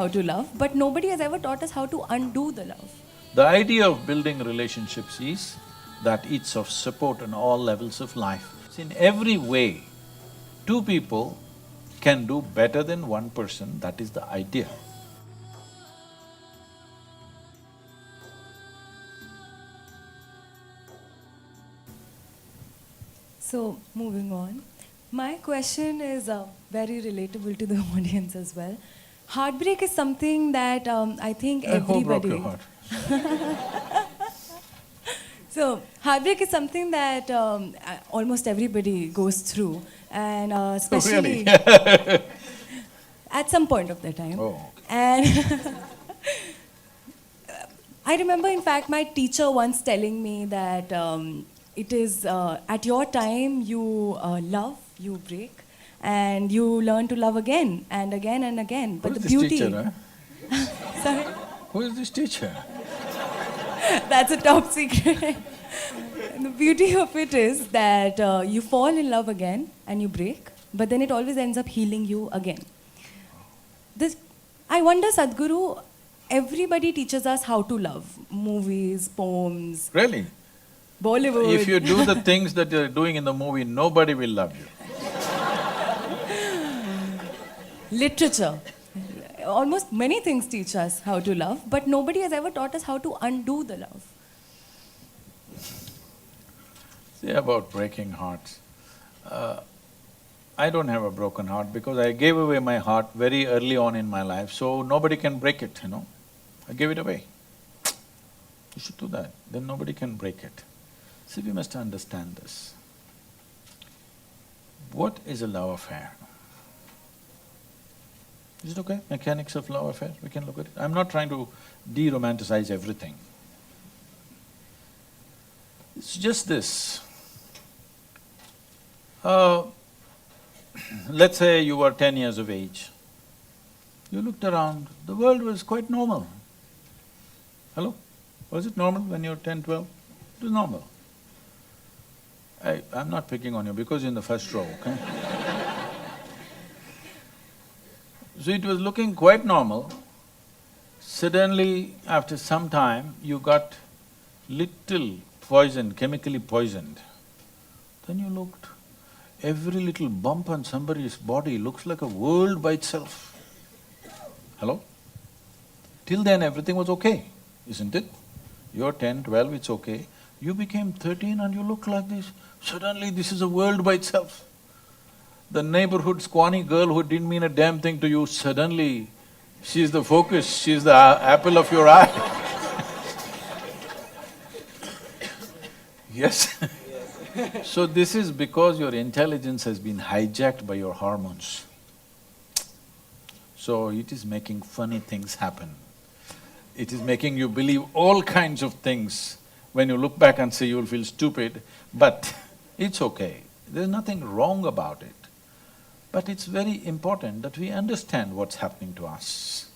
how to love, but nobody has ever taught us how to undo the love. The idea of building relationships is that it's of support on all levels of life. In every way, two people can do better than one person, that is the idea. So, moving on. My question is very relatable to the audience as well. Heartbreak is something that I think Who broke everybody… your heart? So, heartbreak is something that almost everybody goes through, and especially at some point of their time. Oh. And I remember, in fact, my teacher once telling me that it is at your time you love, you break, and you learn to love again and again and again. But Who is the this beauty… teacher, Sorry? Who is this teacher? That's a top secret. The beauty of it is that you fall in love again and you break, but then it always ends up healing you again. I wonder, Sadhguru, everybody teaches us how to love. Movies, poems, Really? Bollywood. If you do the things that you're doing in the movie, nobody will love you. Literature. Almost many things teach us how to love, but nobody has ever taught us how to undo the love. See, about breaking hearts, I don't have a broken heart because I gave away my heart very early on in my life, so nobody can break it, you know. I gave it away. You should do that, then nobody can break it. See, we must understand this. What is a love affair? Is it okay? Mechanics of love affair, we can look at it. I'm not trying to de-romanticize everything. It's just this. Let's say you were 10 years of age. You looked around, the world was quite normal. Hello? Was it normal when you were 10, 12? It was normal. I'm not picking on you because you're in the first row, okay? So it was looking quite normal. Suddenly, after some time, you got little poisoned, chemically poisoned. Then you looked, every little bump on somebody's body looks like a world by itself. Hello? Till then everything was okay, isn't it? You're 10, 12, it's okay. You became 13 and you look like this. Suddenly this is a world by itself. The neighborhood squawny girl who didn't mean a damn thing to you, suddenly she's the focus, she's the apple of your eye. Yes? So this is because your intelligence has been hijacked by your hormones. So it is making funny things happen. It is making you believe all kinds of things. When you look back and say you'll feel stupid, but it's okay, there's nothing wrong about it. But it's very important that we understand what's happening to us.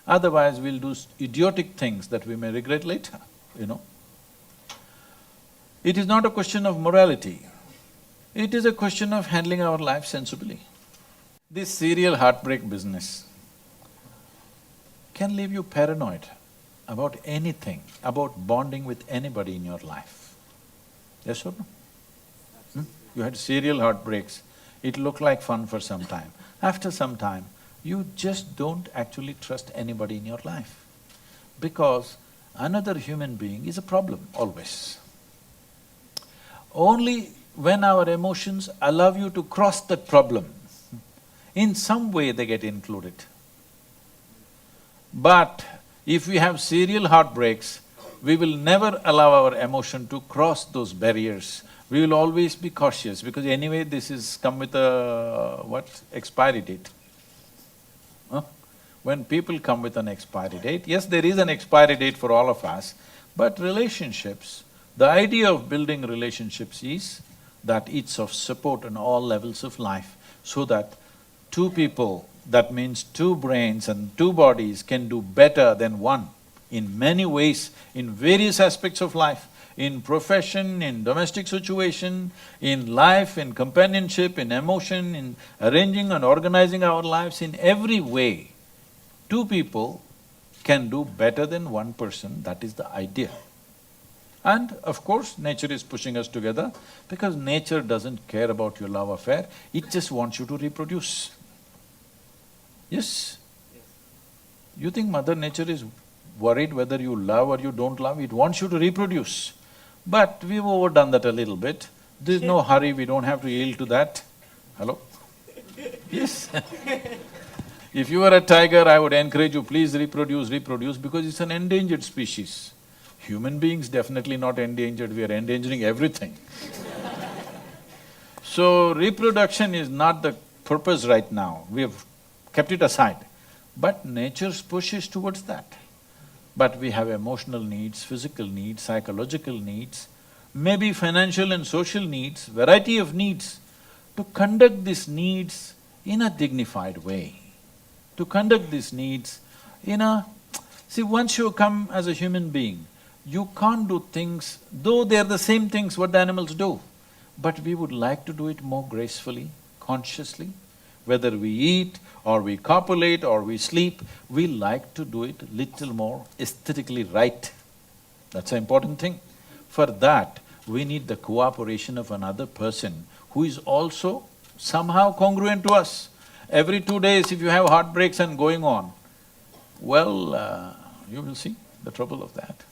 Otherwise, we'll do idiotic things that we may regret later, you know. It is not a question of morality, it is a question of handling our life sensibly. This serial heartbreak business can leave you paranoid about anything, about bonding with anybody in your life. Yes or no? You had serial heartbreaks, it looked like fun for some time. After some time, you just don't actually trust anybody in your life because another human being is a problem always. Only when our emotions allow you to cross that problem, in some way they get included. But if we have serial heartbreaks, we will never allow our emotion to cross those barriers. We will always be cautious because anyway this is come with a… expiry date. Huh? When people come with an expiry date, yes, there is an expiry date for all of us, but relationships, the idea of building relationships is that it's of support on all levels of life, so that two people, that means two brains and two bodies can do better than one in many ways, in various aspects of life, in profession, in domestic situation, in life, in companionship, in emotion, in arranging and organizing our lives in every way. Two people can do better than one person, that is the idea. And of course, nature is pushing us together because nature doesn't care about your love affair, it just wants you to reproduce. Yes? You think Mother Nature is worried whether you love or you don't love? It wants you to reproduce. But we've overdone that a little bit. There's no hurry, we don't have to yield to that. Hello? Yes. If you were a tiger, I would encourage you, please reproduce, reproduce, because it's an endangered species. Human beings definitely not endangered, we are endangering everything. So reproduction is not the purpose right now, we have kept it aside. But nature's push is towards that. But we have emotional needs, physical needs, psychological needs, maybe financial and social needs, variety of needs. To conduct these needs in a dignified way, to conduct these needs in a… See, once you come as a human being, you can't do things, though they're the same things what the animals do, but we would like to do it more gracefully, consciously. Whether we eat or we copulate or we sleep, we like to do it little more aesthetically right. That's an important thing. For that, we need the cooperation of another person who is also somehow congruent to us. Every 2 days if you have heartbreaks and going on, well, you will see the trouble of that.